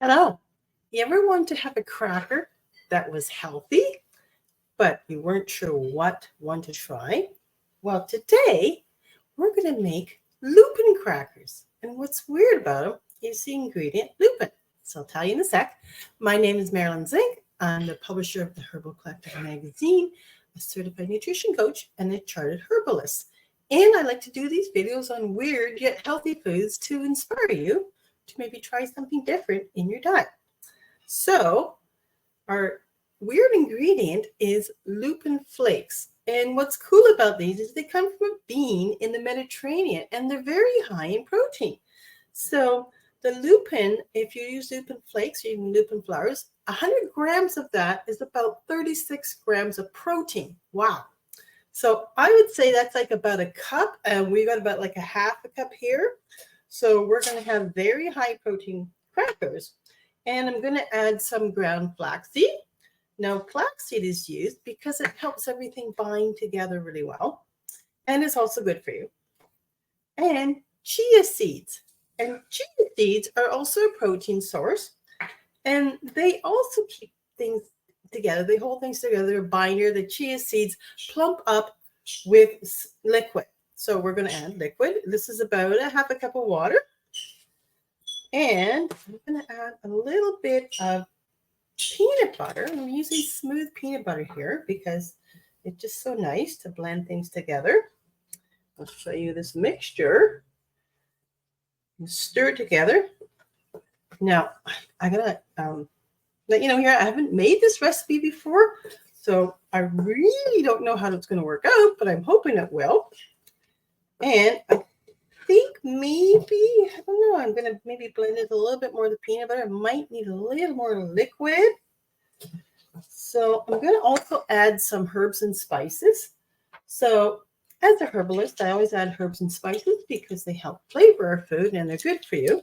Hello. You ever want to have a cracker that was healthy, but you weren't sure what one to try? Well, today we're going to make Lupin crackers. And what's weird about them is the ingredient lupin. So I'll tell you in a sec. My name is Marilyn Zink. I'm the publisher of the Herbal Collective magazine, a certified nutrition coach, and a chartered herbalist. And I like to do these videos on weird yet healthy foods to inspire you to maybe try something different in your diet. So, our weird ingredient is lupin flakes. And what's cool about these is they come from a bean in the Mediterranean and they're very high in protein. So, the lupin, if you use lupin flakes or even lupin flowers, 100 grams of that is about 36 grams of protein. Wow. So, I would say that's like about a cup, and we got about like a half a cup here. So, we're going to have very high protein crackers. And I'm going to add some ground flaxseed. Now, flaxseed is used because it helps everything bind together really well. And it's also good for you. And chia seeds. And chia seeds are also a protein source. And they also keep things together. They hold things together. They're a binder. The chia seeds plump up with liquid. So we're going to add liquid. This is about a half a cup of water. And I'm going to add a little bit of peanut butter. I'm using smooth peanut butter here because it's just so nice to blend things together. I'll show you this mixture. You stir it together. Now, I gotta let you know here, I haven't made this recipe before, so I really don't know how it's going to work out, but I'm hoping it will. And I think maybe, I don't know, I'm going to maybe blend it a little bit more of the peanut butter. I might need a little more liquid. So I'm going to also add some herbs and spices. So as a herbalist, I always add herbs and spices because they help flavor our food and they're good for you.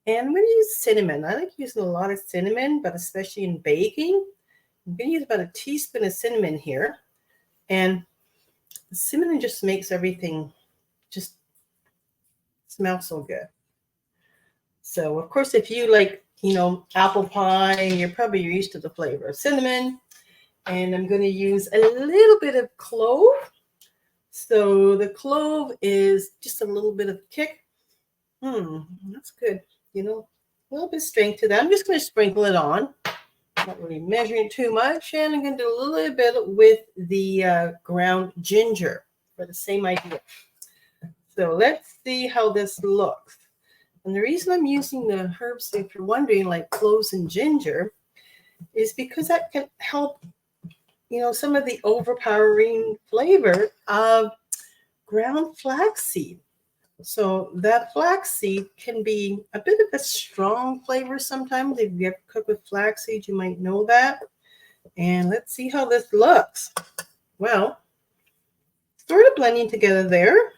And I'm going to use cinnamon. I like using a lot of cinnamon, but especially in baking. I'm going to use about a teaspoon of cinnamon here. And the cinnamon just makes everything just smells so good. So, of course, if you like, apple pie, you're probably used to the flavor of cinnamon. And I'm going to use a little bit of clove. So the clove is just a little bit of kick. That's good. A little bit of strength to that. I'm just going to sprinkle it on. Not really measuring too much. And I'm going to do a little bit with the ground ginger for the same idea. So let's see how this looks. And the reason I'm using the herbs, if you're wondering, like cloves and ginger, is because that can help, some of the overpowering flavor of ground flaxseed. So that flaxseed can be a bit of a strong flavor sometimes. If you ever cook with flaxseed, you might know that. And let's see how this looks. Well, sort of blending together there.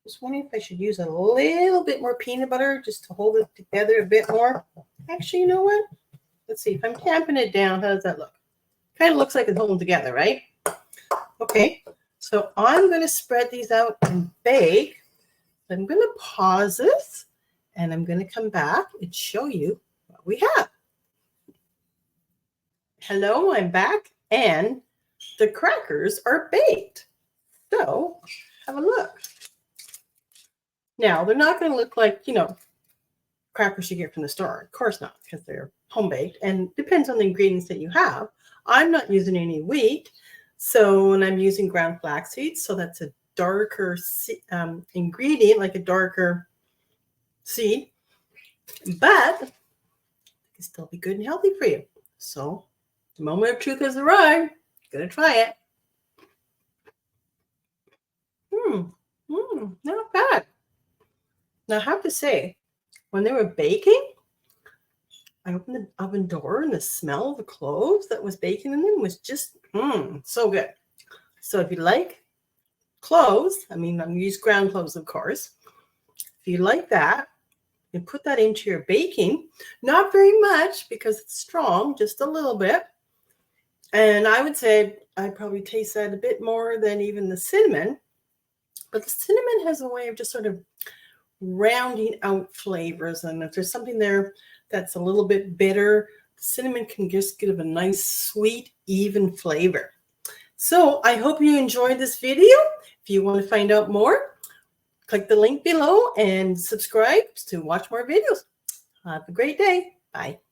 Just wondering if I should use a little bit more peanut butter just to hold it together a bit more. Actually, you know what? Let's see. If I'm tamping it down, how does that look? Kind of looks like it's holding together, right? Okay. So I'm going to spread these out and bake. I'm going to pause this and I'm going to come back and show you what we have. Hello, I'm back and the crackers are baked. So have a look. Now, they're not going to look like, crackers you get from the store. Of course not, because they're home baked and depends on the ingredients that you have. I'm not using any wheat. So when I'm using ground flaxseed, so that's a darker ingredient, like a darker seed, but it can still be good and healthy for you. So the moment of truth has arrived. Gonna try it. Not bad. Now I have to say, when they were baking, I opened the oven door and the smell of the cloves that was baking in them was just so good. So if you like cloves, I'm going to use ground cloves, of course. If you like that, you put that into your baking. Not very much because it's strong, just a little bit. And I would say I probably taste that a bit more than even the cinnamon. But the cinnamon has a way of just sort of rounding out flavors. And if there's something there that's a little bit bitter, cinnamon can just give a nice, sweet, even flavor. So I hope you enjoyed this video. If you want to find out more, click the link below and subscribe to watch more videos. Have a great day. Bye.